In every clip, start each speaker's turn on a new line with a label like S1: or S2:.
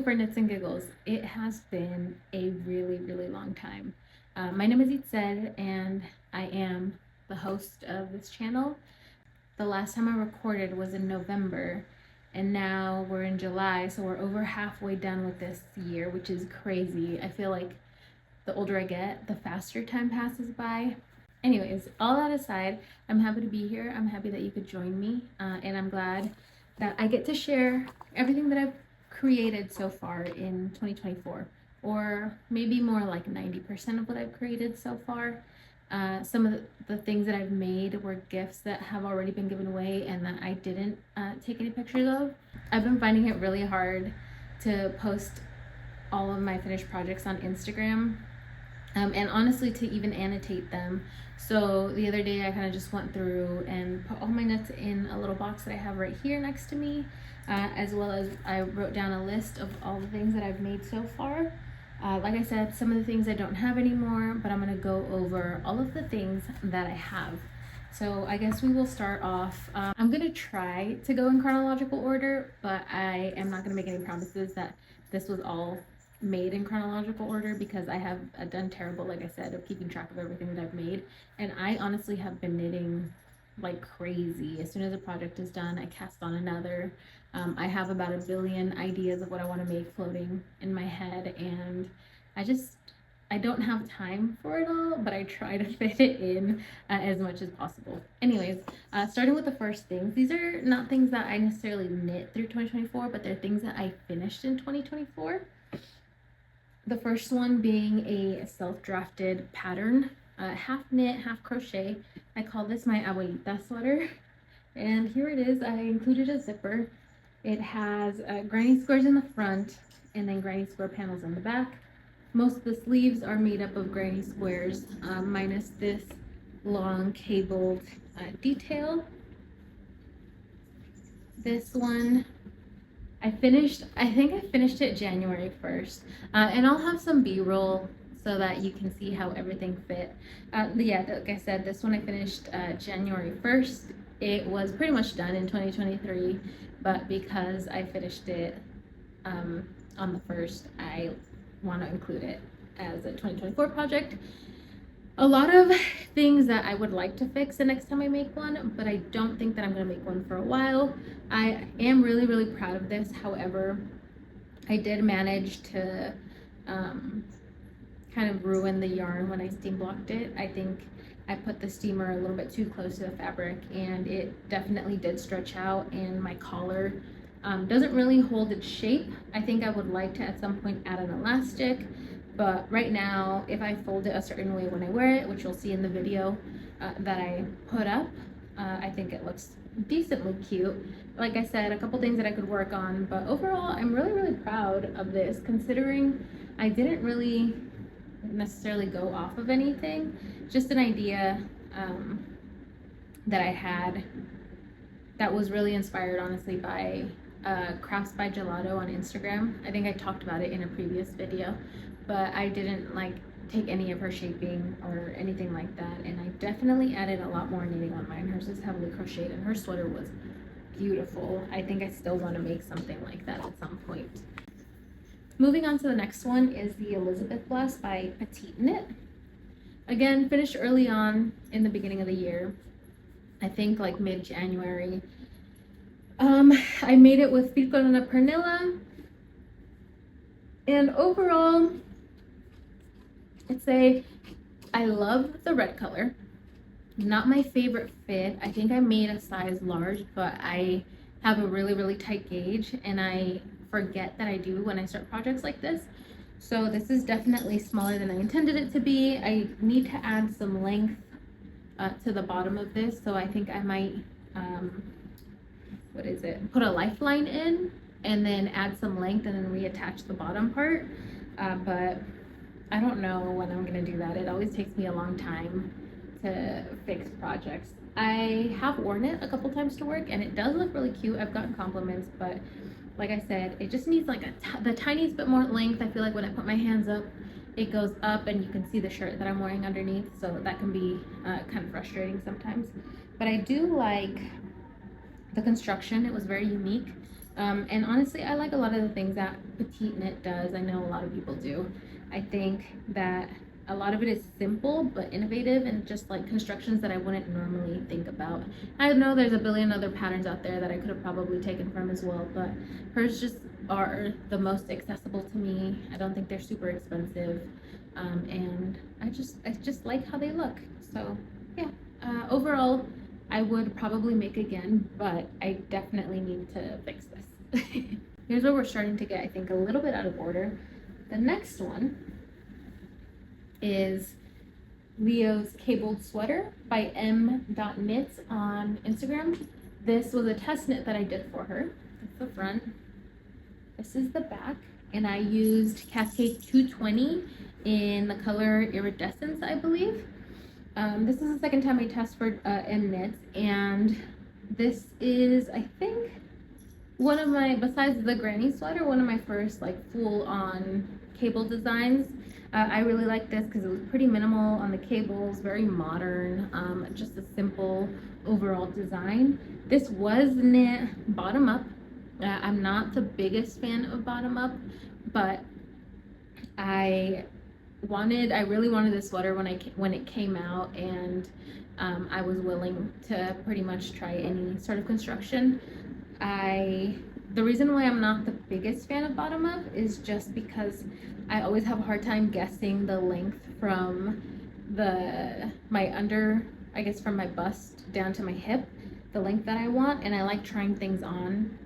S1: finally for Knits and Giggles. It has been a really long time. My name is Elisabeth and I am the host of this channel. The last time I recorded was in November and now we're in July, so we're over halfway done with this year, which is crazy. I feel like the older I get, the faster time passes by. Anyways, all that aside, I'm happy to be here. I'm happy that you could join me, and I'm glad that I get to share everything that I've created so far in 2024, or maybe more like 90% of what I've created so far. Some of the things that I've made were gifts that have already been given away and that I didn't take any pictures of. I've been finding it really hard to post all of my finished projects on Instagram, and honestly to even annotate them. So the other day I kind of just went through and put all my knits in a little box that I have right here next to me, as well as I wrote down a list of all the things that I've made so far. Like I said, some of the things I don't have anymore, but I'm going to go over all of the things that I have. So I guess we will start off. I'm going to try to go in chronological order, but I am not going to make any promises that this was all made in chronological order, because I have done terrible, like I said, of keeping track of everything that I've made. And I honestly have been knitting like crazy. As soon as a project is done, I cast on another. I have about a billion ideas of what I want to make floating in my head, and I don't have time for it all, but I try to fit it in as much as possible. Anyways, starting with the first things. These are not things that I necessarily knit through 2024, but they're things that I finished in 2024. The first one being a self-drafted pattern, half knit, half crochet. I call this my Abuelita Sweater, and here it is. I included a zipper. It has granny squares in the front and then granny square panels in the back. Most of the sleeves are made up of granny squares, minus this long cabled detail. This one I think I finished it January 1st, and I'll have some b-roll so that you can see how everything fit. Yeah, like I said, this one I finished January 1st. It was pretty much done in 2023, but because I finished it on the 1st, I want to include it as a 2024 project. A lot of things that I would like to fix the next time I make one, but I don't think that I'm going to make one for a while. I am really proud of this. However, I did manage to kind of ruin the yarn when I steam blocked it. I think I put the steamer a little bit too close to the fabric, and it definitely did stretch out, and my collar doesn't really hold its shape. I think I would like to at some point add an elastic, but right now if I fold it a certain way when I wear it, which you'll see in the video that I put up, I think it looks decently cute. Like I said, a couple things that I could work on, but overall I'm really proud of this, considering I didn't really necessarily go off of anything, just an idea that I had that was really inspired honestly by Crafts by Gelato on Instagram. I think I talked about it in a previous video, but I didn't like take any of her shaping or anything like that, and I definitely added a lot more knitting on mine. Hers is heavily crocheted and her sweater was beautiful. I think I still want to make something like that at some point. Moving on to the next one is the Elisabeth Blouse by Petite Knit. Again, finished early on in the beginning of the year, I think like mid-January. I made it with Piccolina Pernilla, and overall I love the red color. Not my favorite fit. I think I made a size large, but I have a really tight gauge, and I forget that I do when I start projects like this. So this is definitely smaller than I intended it to be. I need to add some length to the bottom of this, so I think I might put a lifeline in and then add some length and then reattach the bottom part, but I don't know when I'm gonna do that. It always takes me a long time to fix projects. I have worn it a couple times to work and it does look really cute. I've gotten compliments, but like I said, it just needs like the tiniest bit more length. I feel like when I put my hands up, it goes up and you can see the shirt that I'm wearing underneath, so that can be kind of frustrating sometimes. But I do like the construction. It was very unique. And honestly, I like a lot of the things that Petite Knit does. I know a lot of people do. I think that a lot of it is simple but innovative and just like constructions that I wouldn't normally think about. I know there's a billion other patterns out there that I could have probably taken from as well, but hers just are the most accessible to me. I don't think they're super expensive, and I just like how they look. So yeah, overall, I would probably make again, but I definitely need to fix this. Here's where we're starting to get, I think, a little bit out of order. The next one is Leo's Cabled Sweater by Em.Knits on Instagram. This was a test knit that I did for her. That's the front. This is the back, and I used Cascade 220 in the color Iridescence, I believe. This is the second time I test for Em.Knits, and this is, I think, one of my, besides the granny sweater, one of my first like full-on cable designs. I really like this because it was pretty minimal on the cables, very modern, just a simple overall design. This was knit bottom up. I'm not the biggest fan of bottom up, but I really wanted this sweater when it came out, and I was willing to pretty much try any sort of construction. The reason why I'm not the biggest fan of bottom up is just because I always have a hard time guessing the length from from my bust down to my hip, the length that I want, and I like trying things on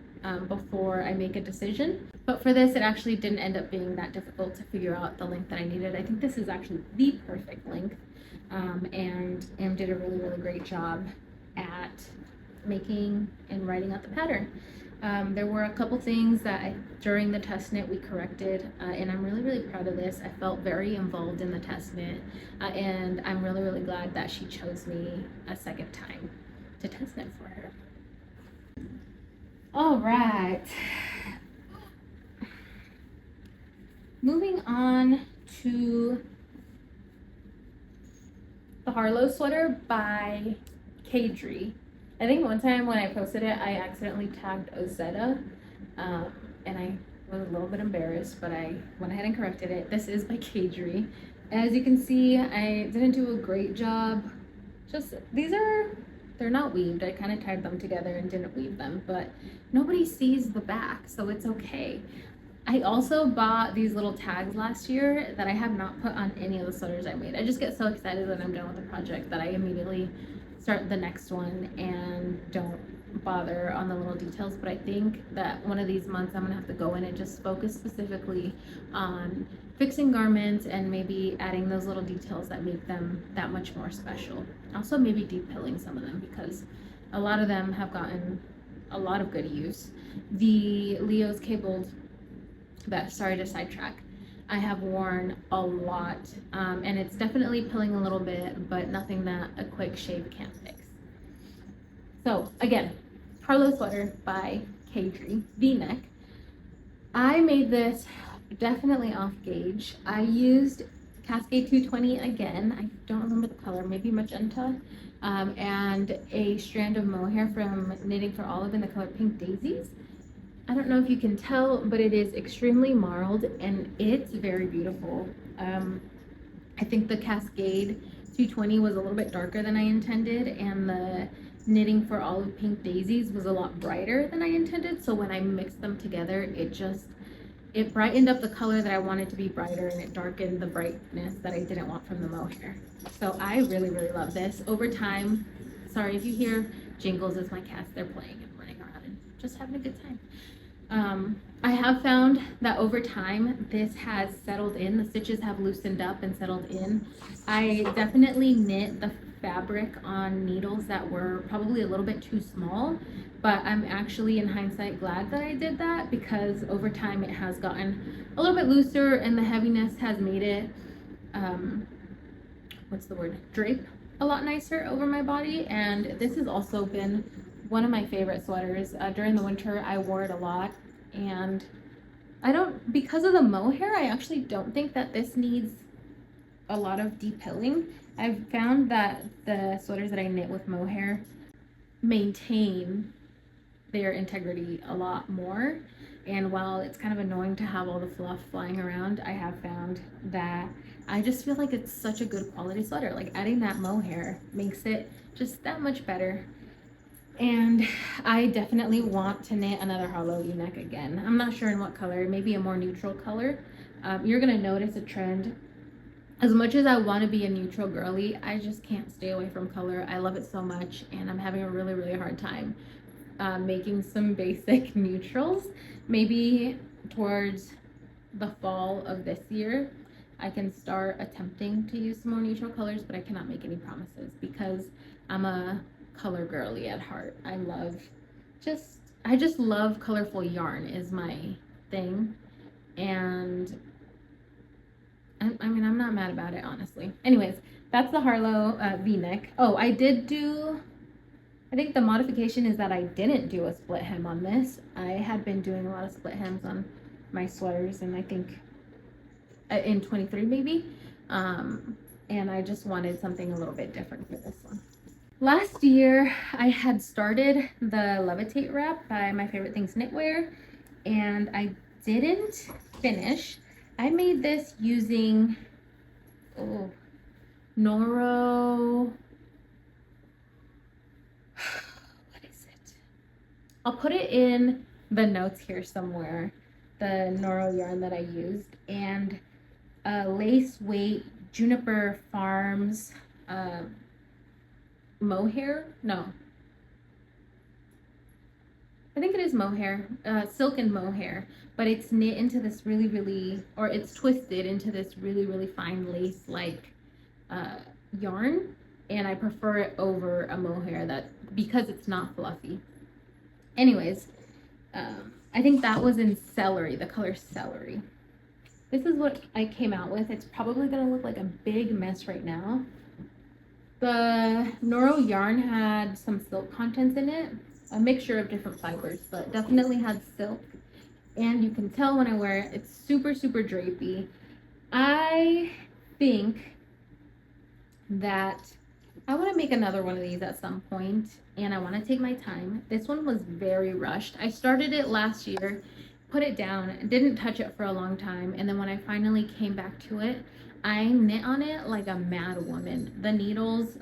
S1: before I make a decision. But for this, it actually didn't end up being that difficult to figure out the length that I needed. I think this is actually the perfect length, and Em did a really, really great job at making and writing out the pattern. There were a couple things that during the test knit we corrected, and I'm really, really proud of this. I felt very involved in the test knit, and I'm really, really glad that she chose me a second time to test knit for her. All right. Moving on to the Harlow sweater by Caidree. I think one time when I posted it, I accidentally tagged Ozetta, and I was a little bit embarrassed, but I went ahead and corrected it. This is by Caidree. As you can see, I didn't do a great job. They're not weaved. I kind of tied them together and didn't weave them, but nobody sees the back, so it's okay. I also bought these little tags last year that I have not put on any of the sweaters I made. I just get so excited when I'm done with the project that I immediately start the next one and don't bother on the little details. But I think that one of these months I'm gonna have to go in and just focus specifically on fixing garments and maybe adding those little details that make them that much more special. Also maybe deep pilling some of them because a lot of them have gotten a lot of good use. The Leo's Cabled, sorry to sidetrack, I have worn a lot, and it's definitely pilling a little bit, but nothing that a quick shave can't fix. So again, Harlow sweater by Caidree, V-neck. I made this definitely off gauge. I used Cascade 220 again. I don't remember the color, maybe magenta, and a strand of mohair from Knitting for Olive in the color Pink Daisies. I don't know if you can tell, but it is extremely marled and it's very beautiful. I think the Cascade 220 was a little bit darker than I intended, and the Knitting for Olive Pink Daisies was a lot brighter than I intended. So when I mixed them together, it brightened up the color that I wanted to be brighter, and it darkened the brightness that I didn't want from the mohair. So I really, really love this. Over time, sorry if you hear jingles, as my cats, they're playing and running around and just having a good time. I have found that over time this has settled in. The stitches have loosened up and settled in. I definitely knit the fabric on needles that were probably a little bit too small, but I'm actually in hindsight glad that I did that because over time it has gotten a little bit looser and the heaviness has made it drape a lot nicer over my body. And this has also been one of my favorite sweaters. During the winter I wore it a lot, and because of the mohair, I actually don't think that this needs a lot of depilling. I've found that the sweaters that I knit with mohair maintain their integrity a lot more. And while it's kind of annoying to have all the fluff flying around, I have found that I just feel like it's such a good quality sweater. Like adding that mohair makes it just that much better. And I definitely want to knit another Harlow V-neck again. I'm not sure in what color, maybe a more neutral color. You're gonna notice a trend. As much as I want to be a neutral girly, I just can't stay away from color. I love it so much, and I'm having a really, really hard time making some basic neutrals. Maybe towards the fall of this year, I can start attempting to use some more neutral colors, but I cannot make any promises because I'm a color girly at heart. I just love colorful yarn is my thing, and I mean, I'm not mad about it, honestly. Anyways, that's the Harlow V-neck. Oh, I think the modification is that I didn't do a split hem on this. I had been doing a lot of split hems on my sweaters, and I think in 23 maybe. And I just wanted something a little bit different for this one. Last year, I had started the Levitate wrap by My Favorite Things Knitwear, and I didn't finish. I made this using Noro. What is it? I'll put it in the notes here somewhere. The Noro yarn that I used, and lace weight Juniper Farms mohair. No, I think it is mohair, silken mohair, but it's knit into this or it's twisted into this really fine lace like yarn, and I prefer it over a mohair because it's not fluffy. Anyways, I think that was in Celery, the color Celery. This is what I came out with. It's probably gonna look like a big mess right now. The Noro yarn had some silk contents in it, a mixture of different fibers, but definitely had silk. And you can tell when I wear it, it's super drapey. I think that I want to make another one of these at some point, and I want to take my time. This one was very rushed. I started it last year, put it down, didn't touch it for a long time, and then when I finally came back to it, I knit on it like a mad woman. The needles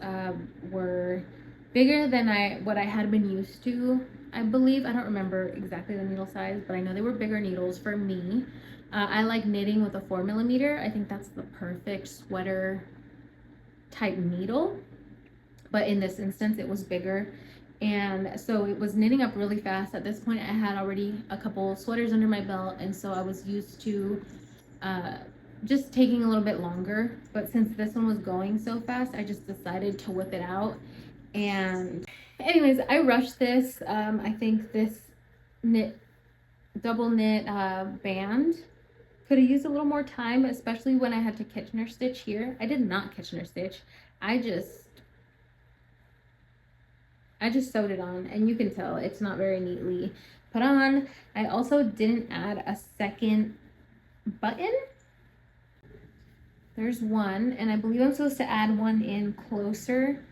S1: were bigger than what I had been used to, I believe. I don't remember exactly the needle size, but I know they were bigger needles for me. I like knitting with a 4mm. I think that's the perfect sweater type needle, but in this instance it was bigger, and so it was knitting up really fast. At this point I had already a couple sweaters under my belt, and so I was used to just taking a little bit longer, but since this one was going so fast, I just decided to whip it out. And anyways, I rushed this. I think this double knit band could have used a little more time, especially when I had to Kitchener stitch here. I did not Kitchener stitch. I just sewed it on, and you can tell it's not very neatly put on. I also didn't add a second button. There's one, and I believe I'm supposed to add one in closer,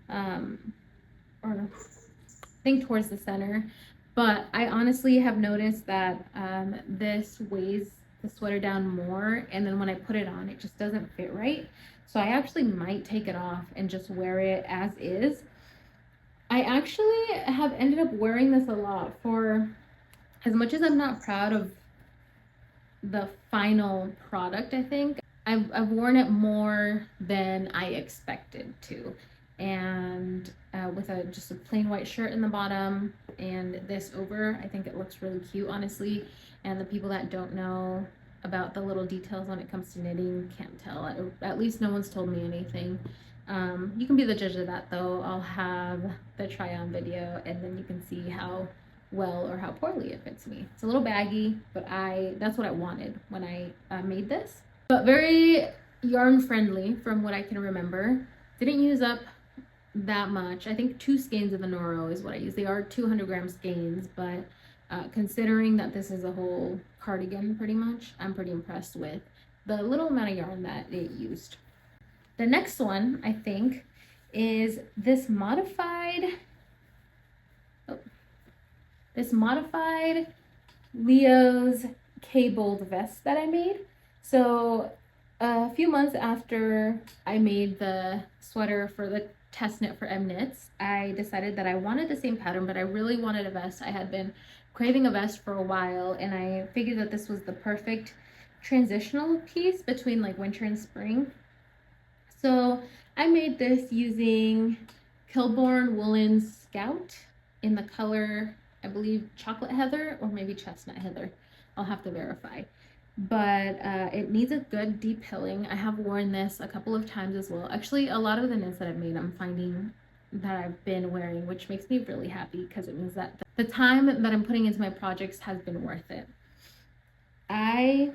S1: or I think towards the center. But I honestly have noticed that this weighs the sweater down more, and then when I put it on, it just doesn't fit right. So I actually might take it off and just wear it as is. I actually have ended up wearing this a lot. For as much as I'm not proud of the final product, I think I've worn it more than I expected to. And with just a plain white shirt in the bottom and this over, I think it looks really cute, honestly. And the people that don't know about the little details when it comes to knitting can't tell. At least no one's told me anything. You can be the judge of that, though. I'll have the try on video, and then you can see how well or how poorly it fits me. It's a little baggy, but that's what I wanted when I made this. But very yarn friendly from what I can remember. Didn't use up that much. I think 2 skeins of the Noro is what I use. They are 200-gram skeins, but considering that this is a whole cardigan pretty much, I'm pretty impressed with the little amount of yarn that it used. The next one, I think, is this modified, this modified Leo's cabled vest that I made. So a few months after I made the sweater for the test knit for Em.Knits, I decided that I wanted the same pattern, but I really wanted a vest. I had been craving a vest for a while, and I figured that this was the perfect transitional piece between like winter and spring. So I made this using Kilborn Woolen Scout in the color, I believe, chocolate heather or maybe chestnut heather. I'll have to verify. But it needs a good deep hilling. I have worn this a couple of times as well. Actually, a lot of the knits that I've made, I'm finding that I've been wearing, which makes me really happy because it means that the time that I'm putting into my projects has been worth it. I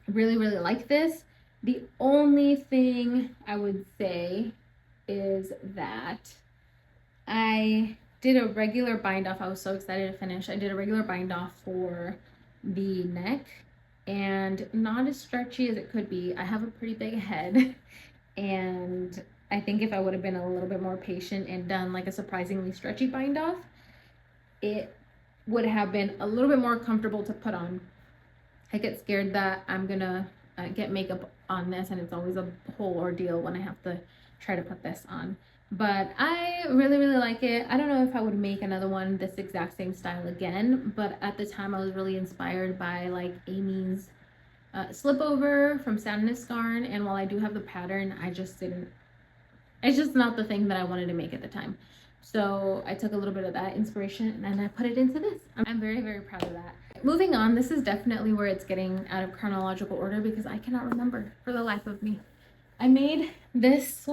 S1: really, really like this. The only thing I would say is that I did a regular bind off. I was so excited to finish. I did a regular bind off for the neck, and not as stretchy as it could be. I have a pretty big head, and I think if I would have been a little bit more patient and done like a surprisingly stretchy bind off, it would have been a little bit more comfortable to put on. I get scared that I'm gonna get makeup on this, and it's always a whole ordeal when I have to try to put this on. But I really, really like it. I don't know if I would make another one this exact same style again, but at the time I was really inspired by like Amy's slipover from Satinous Scarn, and while I do have the pattern, it's just not the thing that I wanted to make at the time. So I took a little bit of that inspiration and I put it into this. I'm very, very proud of that. Moving on, this is definitely where it's getting out of chronological order because I cannot remember for the life of me. I made this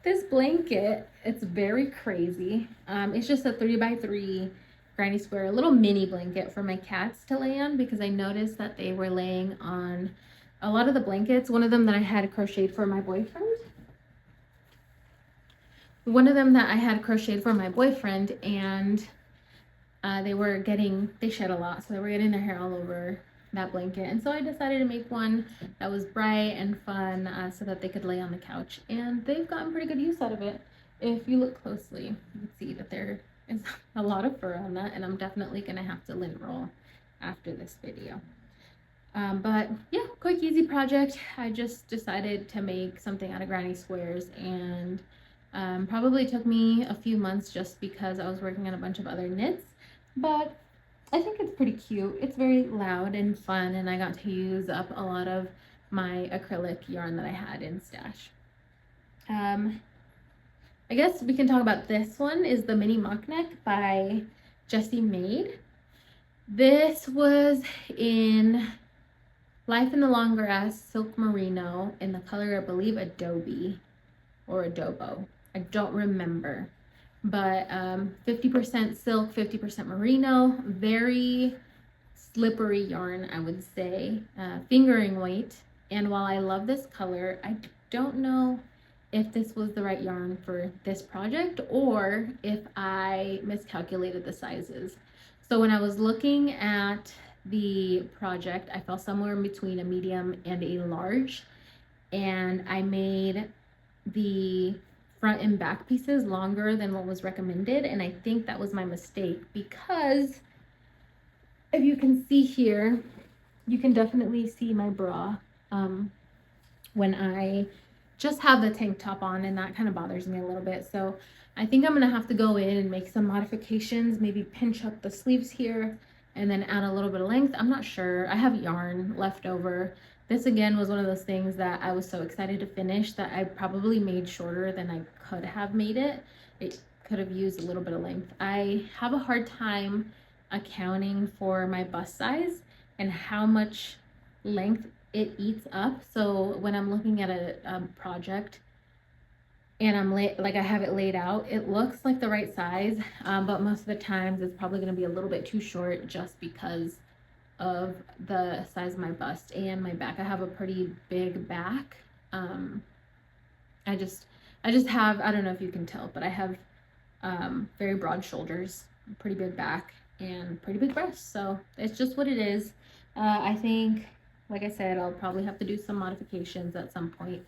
S1: this blanket. It's very crazy. It's just a 3x3 granny square, a little mini blanket for my cats to lay on because I noticed that they were laying on a lot of the blankets. One of them that I had crocheted for my boyfriend. And they shed a lot, so they were getting their hair all over that blanket. And so I decided to make one that was bright and fun so that they could lay on the couch. And they've gotten pretty good use out of it. If you look closely, you can see that there is a lot of fur on that, and I'm definitely going to have to lint roll after this video. But yeah, quick, easy project. I just decided to make something out of granny squares, and probably took me a few months just because I was working on a bunch of other knits. But I think it's pretty cute. It's very loud and fun, and I got to use up a lot of my acrylic yarn that I had in stash. I guess we can talk about this one. Is the mini Mockneck by Jessie made. This was in Life in the Long Grass Silk Merino in the color, I believe, Adobe or Adobo. I don't remember. But 50% silk, 50% merino, very slippery yarn, I would say, fingering weight. And while I love this color, I don't know if this was the right yarn for this project or if I miscalculated the sizes. So when I was looking at the project, I fell somewhere in between a medium and a large, and I made the front and back pieces longer than what was recommended, and I think that was my mistake because if you can see here, you can definitely see my bra when I just have the tank top on, and that kind of bothers me a little bit. So I think I'm gonna have to go in and make some modifications, maybe pinch up the sleeves here and then add a little bit of length. I'm not sure. I have yarn left over. This again was one of those things that I was so excited to finish that I probably made shorter than I could have made it. It could have used a little bit of length. I have a hard time accounting for my bust size and how much length it eats up. So when I'm looking at a project and I have it laid out, it looks like the right size, but most of the times it's probably going to be a little bit too short just because of the size of my bust and my back. I have a pretty big back. I just have, I don't know if you can tell, but I have very broad shoulders, pretty big back, and pretty big breasts. So it's just what it is. I think, like I said, I'll probably have to do some modifications at some point,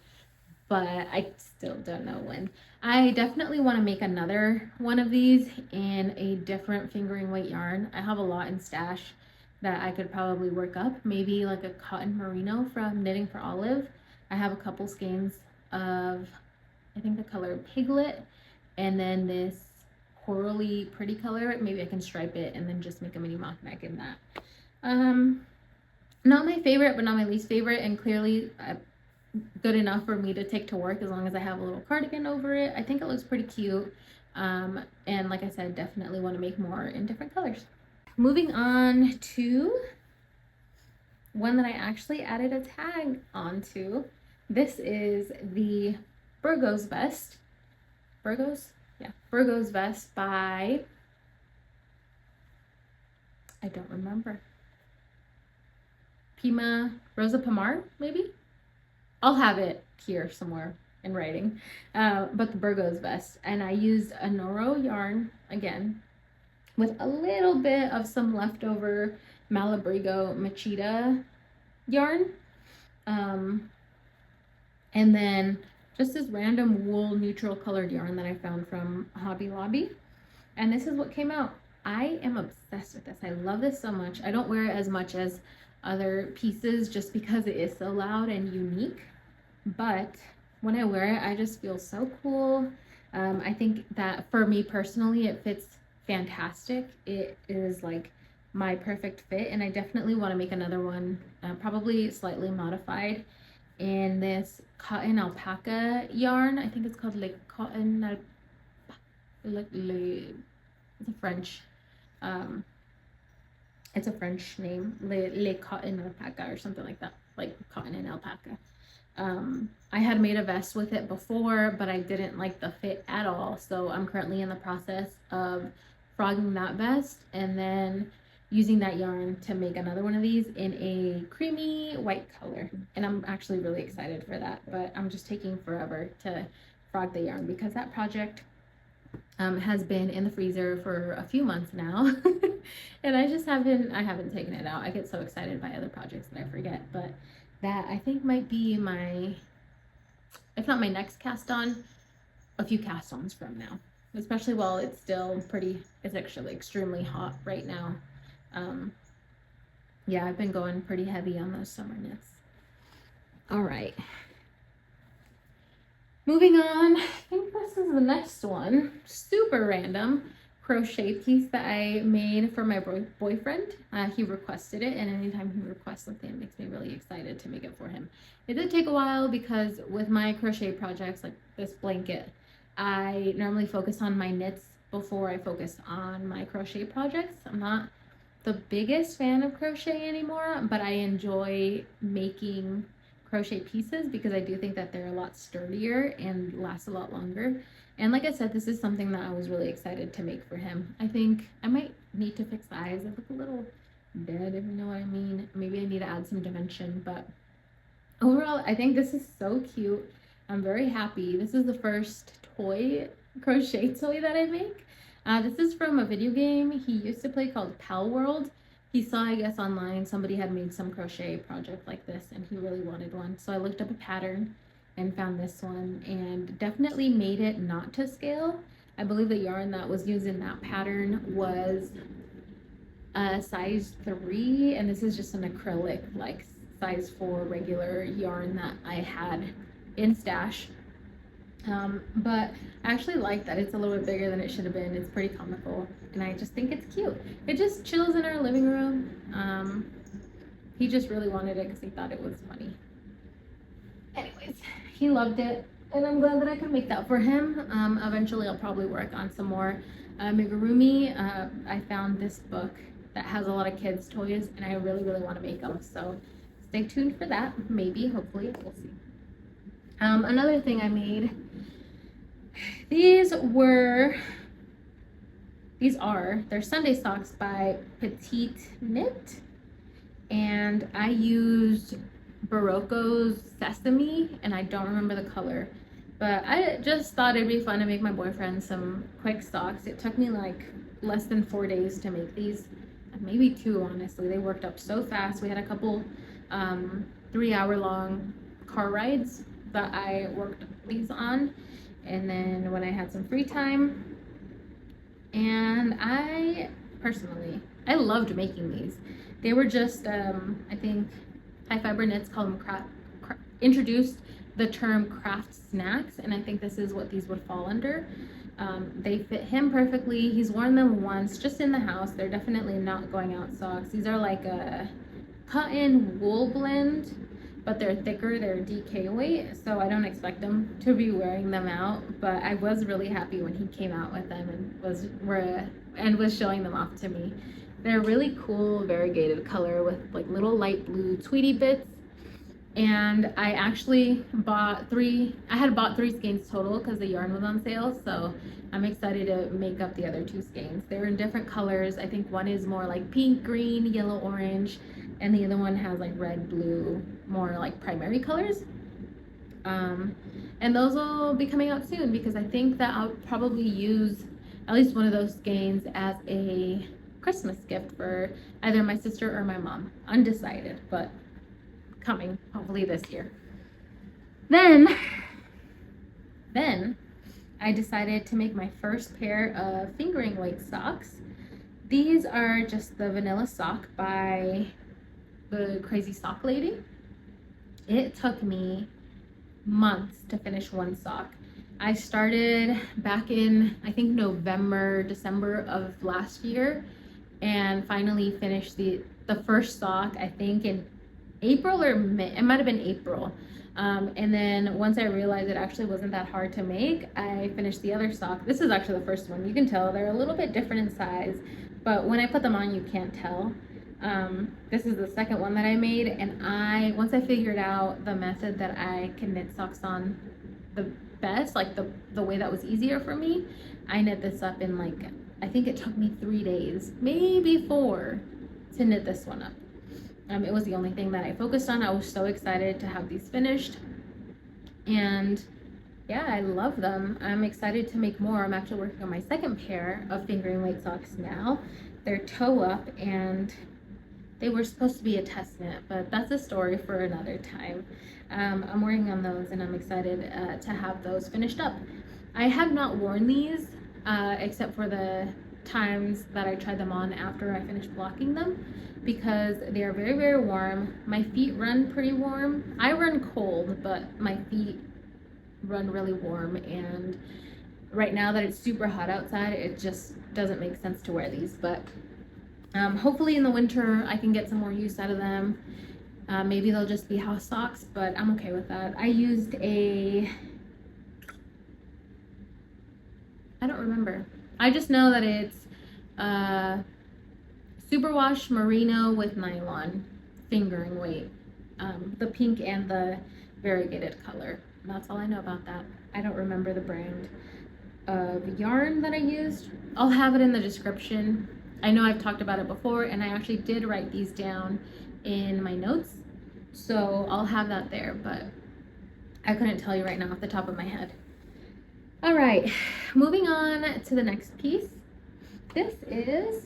S1: but I still don't know when. I definitely want to make another one of these in a different fingering weight yarn. I have a lot in stash that I could probably work up. Maybe like a cotton merino from Knitting for Olive. I have a couple skeins of, I think the color Piglet, and then this corally pretty color. Maybe I can stripe it and then just make a mini mock neck in that. Not my favorite, but not my least favorite, and clearly good enough for me to take to work as long as I have a little cardigan over it. I think it looks pretty cute. And like I said, definitely want to make more in different colors. Moving on to one that I actually added a tag onto. This is the Burgos vest. Burgos? Yeah, Burgos vest by, I don't remember. Rosa Pomar, maybe? I'll have it here somewhere in writing. But the Burgos vest. And I used a Noro yarn, again, with a little bit of some leftover Malabrigo Machida yarn. And then just this random wool neutral colored yarn that I found from Hobby Lobby. And this is what came out. I am obsessed with this. I love this so much. I don't wear it as much as other pieces just because it is so loud and unique, but when I wear it I just feel so cool. I think that for me personally it fits fantastic. It is like my perfect fit, and I definitely want to make another one, probably slightly modified, in this cotton alpaca yarn. I think it's called Le Cotton it's a French it's a French name, Le Cotton Alpaca or something like that, like cotton and alpaca. I had made a vest with it before, but I didn't like the fit at all. So I'm currently in the process of frogging that vest and then using that yarn to make another one of these in a creamy white color. And I'm actually really excited for that, but I'm just taking forever to frog the yarn because that project has been in the freezer for a few months now. And I haven't taken it out. I get so excited by other projects that I forget, but that I think might be my, if not my next cast on, a few cast ons from now, especially while it's still it's actually extremely hot right now. Yeah, I've been going pretty heavy on those summer knits. All right. Moving on, I think this is the next one. Super random crochet piece that I made for my boyfriend. He requested it, and anytime he requests something, it makes me really excited to make it for him. It did take a while because with my crochet projects, like this blanket, I normally focus on my knits before I focus on my crochet projects. I'm not the biggest fan of crochet anymore, but I enjoy making crochet pieces because I do think that they're a lot sturdier and last a lot longer. And like I said, this is something that I was really excited to make for him. I think I might need to fix the eyes. They look a little dead, if you know what I mean. Maybe I need to add some dimension, but overall, I think this is so cute. I'm very happy. This is the first crochet toy that I make. This is from a video game he used to play called Pal World. He saw, I guess, online somebody had made some crochet project like this and he really wanted one. So I looked up a pattern and found this one and definitely made it not to scale. I believe the yarn that was used in that pattern was a size 3, and this is just an acrylic like size 4 regular yarn that I had in stash. But I actually like that it's a little bit bigger than it should have been. It's pretty comical and I just think it's cute. It just chills in our living room. He just really wanted it because he thought it was funny. Anyways, he loved it and I'm glad that I could make that for him. Eventually I'll probably work on some more amigurumi. I found this book that has a lot of kids toys and I really want to make them, so stay tuned for that. Maybe, hopefully, we'll see. Another thing I made, they're Sunday socks by Petite Knit, and I used Barocco's Sesame, and I don't remember the color, but I just thought it'd be fun to make my boyfriend some quick socks. It took me like less than 4 days to make these, maybe 2, honestly. They worked up so fast. We had a couple 3-hour long car rides that I worked these on, and then when I had some free time. And I personally, I loved making these. They were just, I think High Fiber Knits called them introduced the term craft snacks, and I think this is what these would fall under. They fit him perfectly. He's worn them once just in the house. They're definitely not going out socks. These are like a cotton wool blend, but they're thicker. They're DK weight, so I don't expect him to be wearing them out. But I was really happy when he came out with them and was showing them off to me. They're really cool variegated color with like little light blue Tweety bits. And I actually bought I had bought 3 skeins total because the yarn was on sale, so I'm excited to make up the other 2 skeins. They're in different colors. I think one is more like pink, green, yellow, orange, and the other one has like red, blue, more like primary colors. And those will be coming out soon because I think that I'll probably use at least one of those skeins as a Christmas gift for either my sister or my mom. Undecided, but coming hopefully this year. Then I decided to make my first pair of fingering weight socks. These are just the vanilla sock by the Crazy Sock Lady. It took me months to finish one sock. I started back in, I think, November, December of last year, and finally finished the first sock, I think in April or May. It might have been April. And then once I realized it actually wasn't that hard to make, I finished the other sock. This is actually the first one. You can tell they're a little bit different in size, but when I put them on, you can't tell. This is the second one that I made, and once I figured out the method that I can knit socks on the best, like the way that was easier for me, I knit this up in like, I think it took me 3 days, maybe 4, to knit this one up. It was the only thing that I focused on. I was so excited to have these finished, and yeah, I love them. I'm excited to make more. I'm actually working on my second pair of fingering weight socks now. They're toe up, and they were supposed to be a test knit, but that's a story for another time. I'm working on those, and I'm excited to have those finished up. I have not worn these except for the times that I tried them on after I finished blocking them, because they are very, very warm. My feet run pretty warm. I run cold, but my feet run really warm, and right now that it's super hot outside, it just doesn't make sense to wear these. But hopefully in the winter I can get some more use out of them. Maybe they'll just be house socks, but I'm okay with that. I used I don't remember. I just know that it's superwash merino with nylon fingering weight, the pink and the variegated color. And that's all I know about that. I don't remember the brand of yarn that I used. I'll have it in the description. I know I've talked about it before, and I actually did write these down in my notes, so I'll have that there, but I couldn't tell you right now off the top of my head. All right, moving on to the next piece. This is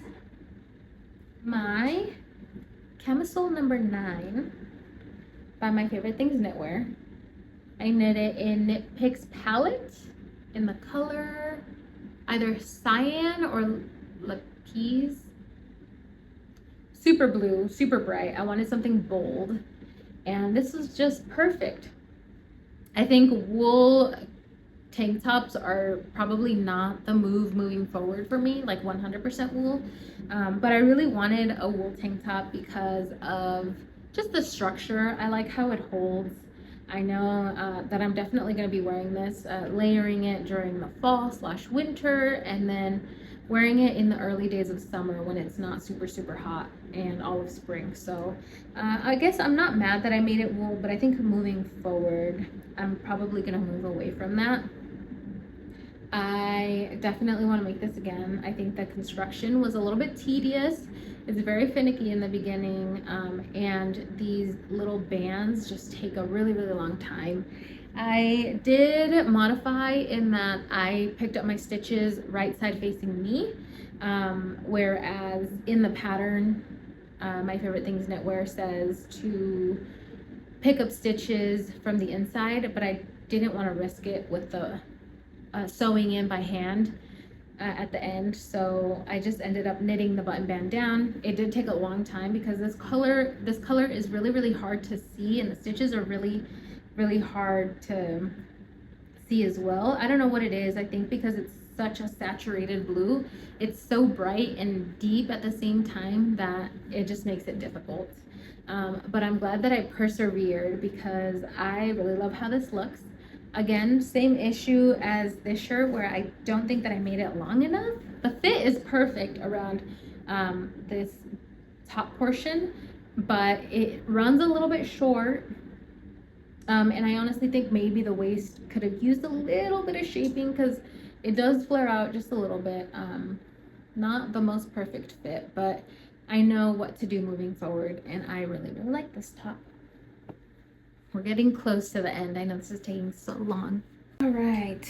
S1: my Camisole number 9 by My Favorite Things Knitwear. I knit it in Knit Picks palette in the color either cyan or lapis. Super blue, super bright. I wanted something bold, and this is just perfect. I think wool tank tops are probably not the moving forward for me, like 100% wool, but I really wanted a wool tank top because of just the structure. I like how it holds. I know that I'm definitely going to be wearing this, layering it during the fall/winter, and then wearing it in the early days of summer when it's not super hot, and all of spring. So I guess I'm not mad that I made it wool, but I think moving forward I'm probably going to move away from that. I definitely want to make this again. I think the construction was a little bit tedious. It's very finicky in the beginning, and these little bands just take a really long time. I did modify in that I picked up my stitches right side facing me, whereas in the pattern, My Favorite Things Knitwear says to pick up stitches from the inside, but I didn't want to risk it with the sewing in by hand at the end, so I just ended up knitting the button band down. It did take a long time because this color is really hard to see, and the stitches are really hard to see as well. I don't know what it is. I think because it's such a saturated blue, it's so bright and deep at the same time that it just makes it difficult. But I'm glad that I persevered because I really love how this looks. Again, same issue as this shirt where I don't think that I made it long enough. The fit is perfect around this top portion, but it runs a little bit short. And I honestly think maybe the waist could have used a little bit of shaping because it does flare out just a little bit. Not the most perfect fit, but I know what to do moving forward, and I really like this top. We're getting close to the end. I know this is taking so long. All right.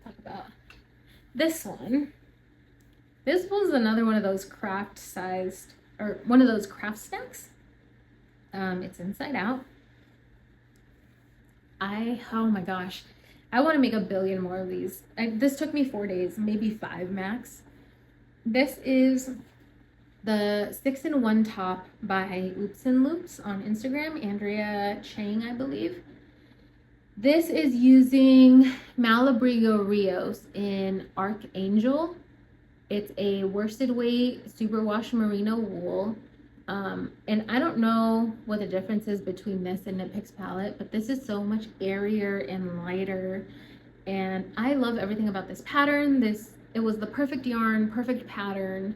S1: Talk about this one. This was another one of those craft sized, or one of those craft snacks. It's inside out. Oh my gosh. I want to make a billion more of these. This took me 4 days, maybe 5 max. This is the 6-in-1 top by OopsnLoops on Instagram, Andrea Chang, I believe. This is using Malabrigo Rios in Archangel. It's a worsted weight superwash merino wool. And I don't know what the difference is between this and Knit Picks palette, but this is so much airier and lighter. And I love everything about this pattern. It was the perfect yarn, perfect pattern.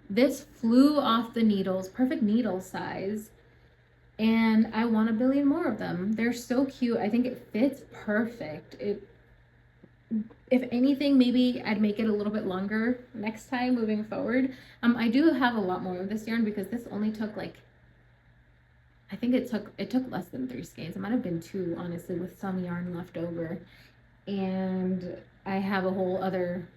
S1: This flew off the needles, perfect needle size, and I want a billion more of them. They're so cute. I think it fits perfect. If anything, maybe I'd make it a little bit longer next time moving forward. I do have a lot more of this yarn because this only took I think it took less than 3 skeins. It might have been 2, honestly, with some yarn left over. And I have a whole other,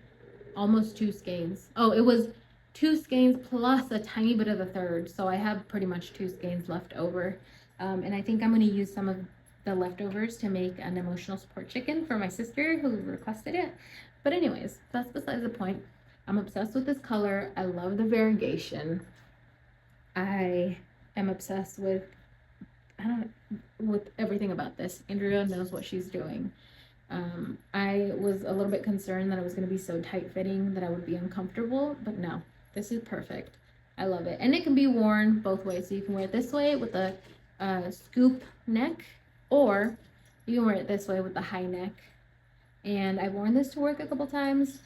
S1: almost 2 skeins. Oh, it was 2 skeins plus a tiny bit of the third, so I have pretty much 2 skeins left over. And I think I'm going to use some of the leftovers to make an emotional support chicken for my sister who requested it. But anyways, that's besides the point. I'm obsessed with this color. I love the variegation. I am obsessed with everything about this. Andrea knows what she's doing. I was a little bit concerned that it was going to be so tight fitting that I would be uncomfortable, but no. This is perfect. I love it. And it can be worn both ways. So you can wear it this way with a scoop neck, or you can wear it this way with the high neck. And I've worn this to work a couple times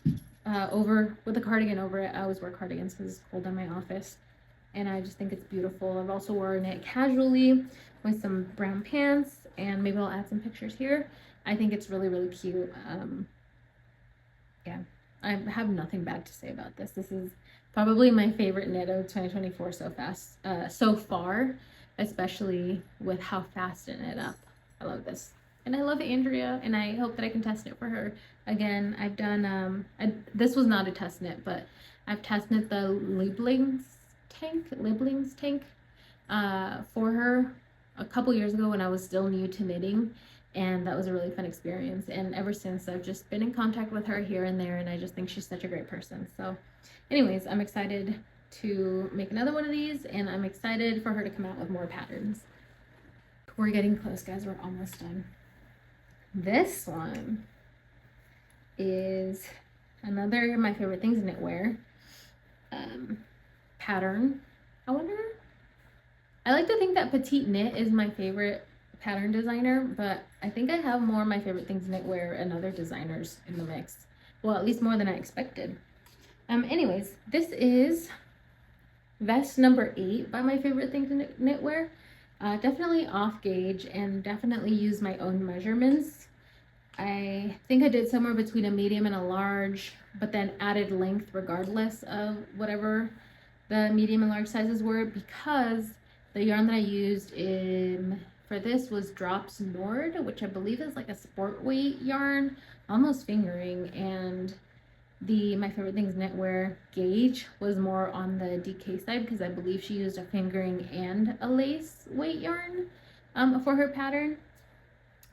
S1: with a cardigan over it. I always wear cardigans because it's cold in my office. And I just think it's beautiful. I've also worn it casually with some brown pants, and maybe I'll add some pictures here. I think it's really cute. Yeah, I have nothing bad to say about this. This is probably my favorite knit of 2024 so far, especially with how fast it knit up. I love this. And I love Andrea, and I hope that I can test it for her. Again, I've done, this was not a test knit, but I've test knit the Lieblings tank for her a couple years ago when I was still new to knitting. And that was a really fun experience. And ever since, I've just been in contact with her here and there, and I just think she's such a great person. So anyways, I'm excited to make another one of these, and I'm excited for her to come out with more patterns. We're getting close, guys. We're almost done. This one is another of my favorite things knitwear pattern. I like to think that Petite Knit is my favorite pattern designer, but I think I have more of my favorite things knitwear and other designers in the mix. Well, at least more than I expected. Anyways, this is vest number 8 by my favorite things knitwear. Definitely off gauge and definitely use my own measurements. I think I did somewhere between a medium and a large, but then added length regardless of whatever the medium and large sizes were, because the yarn that I used for this was Drops Nord, which I believe is like a sport weight yarn, almost fingering, and My Favorite Things Knitwear gauge was more on the DK side because I believe she used a fingering and a lace weight yarn for her pattern.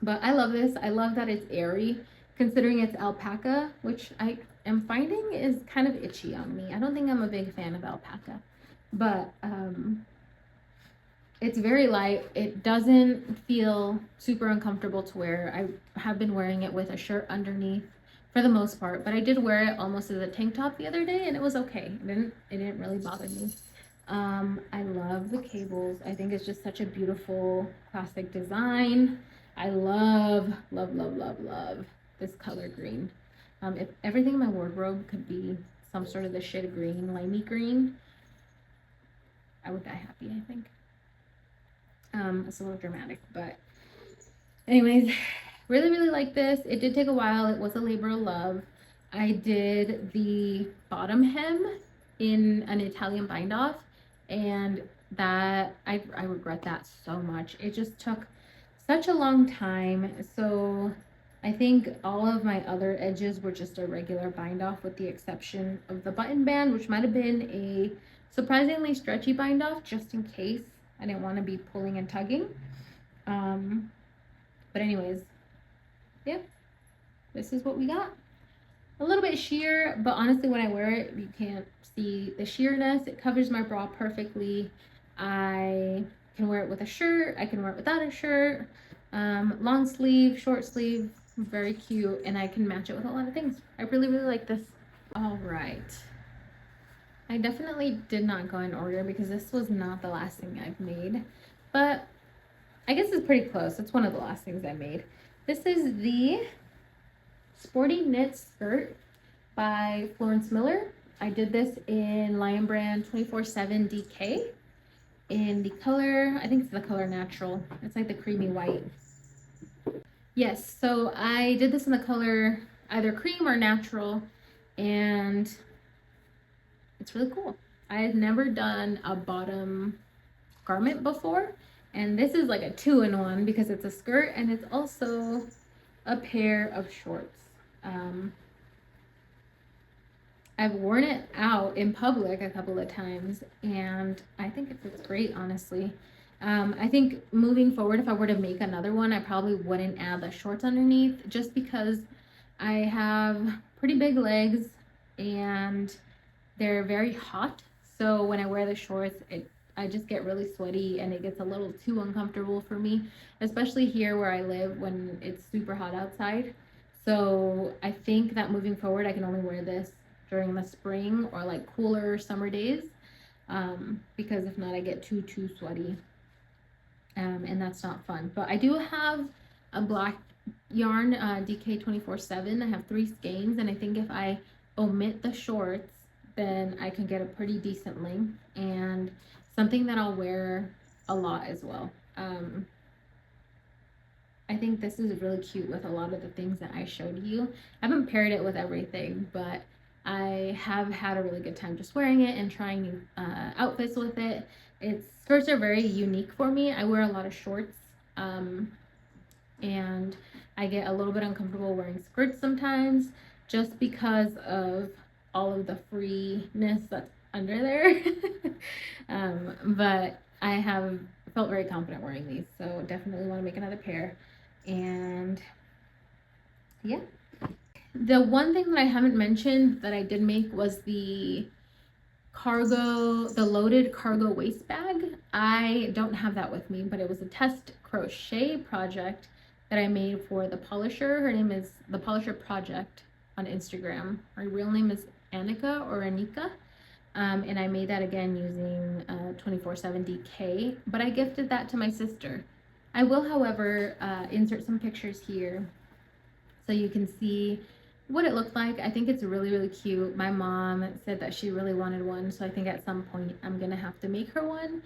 S1: But I love this. I love that it's airy considering it's alpaca, which I am finding is kind of itchy on me. I don't think I'm a big fan of alpaca, but it's very light. It doesn't feel super uncomfortable to wear. I have been wearing it with a shirt underneath for the most part, but I did wear it almost as a tank top the other day and it was okay. It didn't really bother me. I love the cables. I think it's just such a beautiful classic design. I love this color green. If everything in my wardrobe could be some sort of this shade of green, limey green, I would die happy, I think. It's a little dramatic, but anyways, really like this. It did take a while. It was a labor of love. I did the bottom hem in an Italian bind off, and that I regret that so much. It just took such a long time. So I think all of my other edges were just a regular bind off with the exception of the button band, which might have been a surprisingly stretchy bind off just in case I didn't want to be pulling and tugging. But anyways, yeah, this is what we got. A little bit sheer, but honestly when I wear it you can't see the sheerness. It covers my bra perfectly. I can wear it with a shirt, I can wear it without a shirt, long sleeve, short sleeve, very cute, and I can match it with a lot of things. I really like this. All right, I definitely did not go in order because this was not the last thing I've made, but I guess it's pretty close. It's one of the last things I made. This is the Sporty Knit Skirt by Florence Miller. I did this in Lion Brand 24/7 DK in the color, I think it's the color Natural. It's like the creamy white. Yes, so I did this in the color either cream or natural, and it's really cool. I had never done a bottom garment before, and this is like a 2-in-1 because it's a skirt and it's also a pair of shorts. I've worn it out in public a couple of times and I think it fits great, honestly. I think moving forward, if I were to make another one, I probably wouldn't add the shorts underneath just because I have pretty big legs and they're very hot. So when I wear the shorts, I just get really sweaty and it gets a little too uncomfortable for me, especially here where I live when it's super hot outside. So I think that moving forward, I can only wear this during the spring or like cooler summer days, because if not, I get too sweaty, and that's not fun. But I do have a black yarn, DK 24/7. I have 3 skeins, and I think if I omit the shorts, then I can get a pretty decent length and something that I'll wear a lot as well. I think this is really cute with a lot of the things that I showed you. I haven't paired it with everything, but I have had a really good time just wearing it and trying new outfits with it. Skirts are very unique for me. I wear a lot of shorts, and I get a little bit uncomfortable wearing skirts sometimes just because of all of the freeness that's under there. But I have felt very confident wearing these, so definitely want to make another pair. And yeah, the one thing that I haven't mentioned that I did make was the loaded cargo waist bag. I don't have that with me, but it was a test crochet project that I made for the polisher. Her name is The Polisher Project on Instagram. Her real name is Anika or Anika. And I made that again using 24/7 DK, but I gifted that to my sister. I will, however, insert some pictures here so you can see what it looked like. I think it's really cute. My mom said that she really wanted one, so I think at some point I'm gonna have to make her one.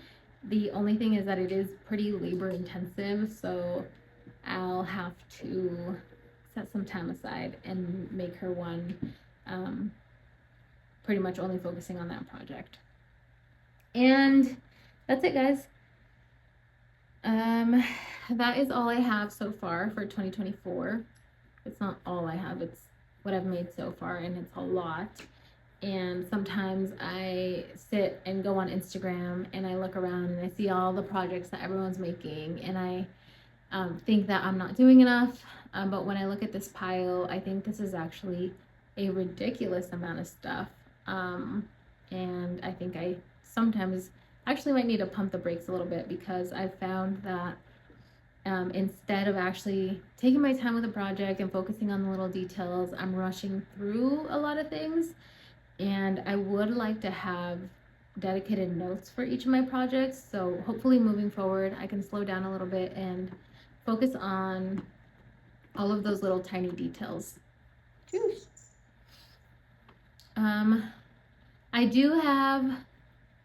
S1: The only thing is that it is pretty labor intensive, so I'll have to set some time aside and make her one, pretty much only focusing on that project. And that's it, guys. That is all I have so far for 2024. It's not all I have, it's what I've made so far, and it's a lot. And sometimes I sit and go on Instagram and I look around and I see all the projects that everyone's making, and I think that I'm not doing enough. But when I look at this pile, I think this is actually a ridiculous amount of stuff. And I think I sometimes actually might need to pump the brakes a little bit, because I found that instead of actually taking my time with a project and focusing on the little details, I'm rushing through a lot of things. And I would like to have dedicated notes for each of my projects. So hopefully moving forward, I can slow down a little bit and focus on all of those little tiny details. I do have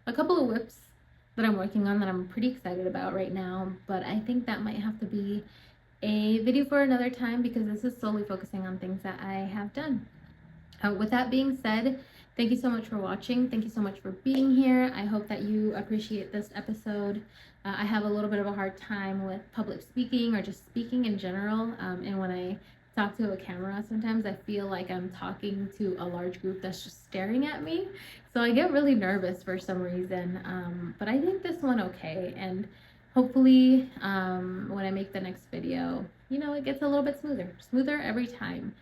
S1: a couple of whips that I'm working on that I'm pretty excited about right now, but I think that might have to be a video for another time, because this is solely focusing on things that I have done. With that being said, thank you so much for watching. Thank you so much for being here. I hope that you appreciate this episode. I have a little bit of a hard time with public speaking or just speaking in general. And when I talk to a camera, sometimes I feel like I'm talking to a large group that's just staring at me. So I get really nervous for some reason. But I think this one okay. And hopefully when I make the next video, you know, it gets a little bit smoother every time.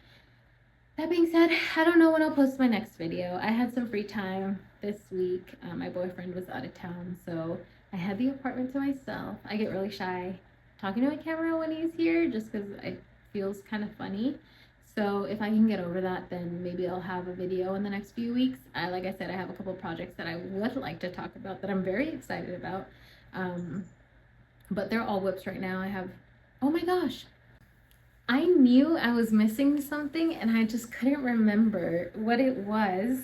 S1: That being said, I don't know when I'll post my next video. I had some free time this week. My boyfriend was out of town, so I had the apartment to myself. I get really shy talking to my camera when he's here, just because it feels kind of funny. So if I can get over that, then maybe I'll have a video in the next few weeks. Like I said, I have a couple projects that I would like to talk about that I'm very excited about. But they're all whips right now. I have, oh my gosh, I knew I was missing something and I just couldn't remember what it was.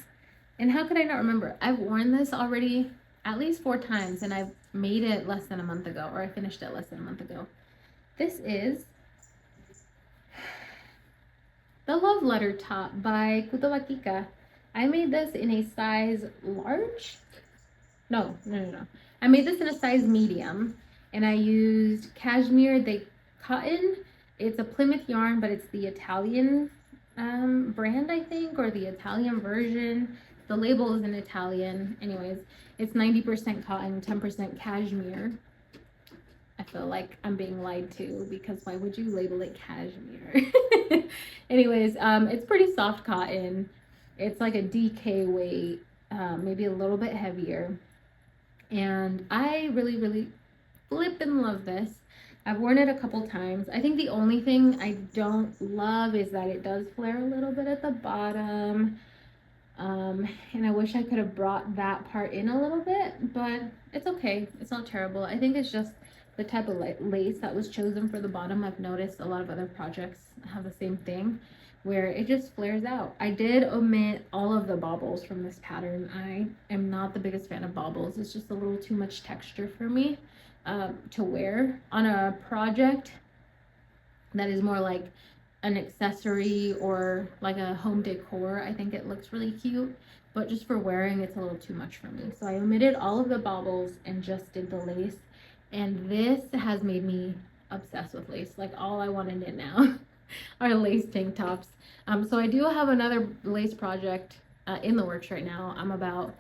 S1: And how could I not remember? I've worn this already at least 4 times, and I've made it less than a month ago, or I finished it less than a month ago. This is the Love Letter top by Kutovakika. I made this in a size large. No. I made this in a size medium, and I used cashmere, the cotton. It's a Plymouth yarn, but it's the Italian brand, I think, or the Italian version. The label is in Italian. Anyways, it's 90% cotton, 10% cashmere. I feel like I'm being lied to, because why would you label it cashmere? Anyways, it's pretty soft cotton. It's like a DK weight, maybe a little bit heavier. And I really flippin' love this. I've worn it a couple times. I think the only thing I don't love is that it does flare a little bit at the bottom. And I wish I could have brought that part in a little bit, but it's okay. It's not terrible. I think it's just the type of lace that was chosen for the bottom. I've noticed a lot of other projects have the same thing, where it just flares out. I did omit all of the baubles from this pattern. I am not the biggest fan of baubles. It's just a little too much texture for me to wear on a project that is more like an accessory or like a home decor. I think it looks really cute, but just for wearing, it's a little too much for me. So I omitted all of the baubles and just did the lace. And this has made me obsessed with lace. Like, all I want to knit now are lace tank tops. So I do have another lace project in the works right now. I'm about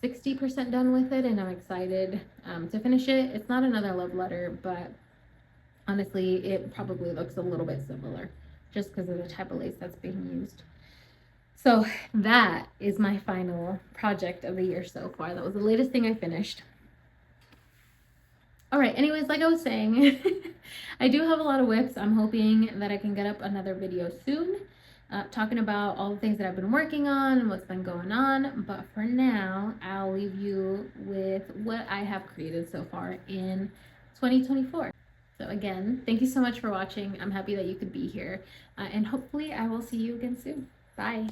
S1: 60% done with it, and I'm excited to finish it. It's not another love letter, but honestly, it probably looks a little bit similar just because of the type of lace that's being used. So that is my final project of the year so far. That was the latest thing I finished. All right, anyways, like I was saying, I do have a lot of whips. I'm hoping that I can get up another video soon, talking about all the things that I've been working on and what's been going on. But for now, I'll leave you with what I have created so far in 2024. So again, thank you so much for watching. I'm happy that you could be here, and hopefully I will see you again soon. Bye.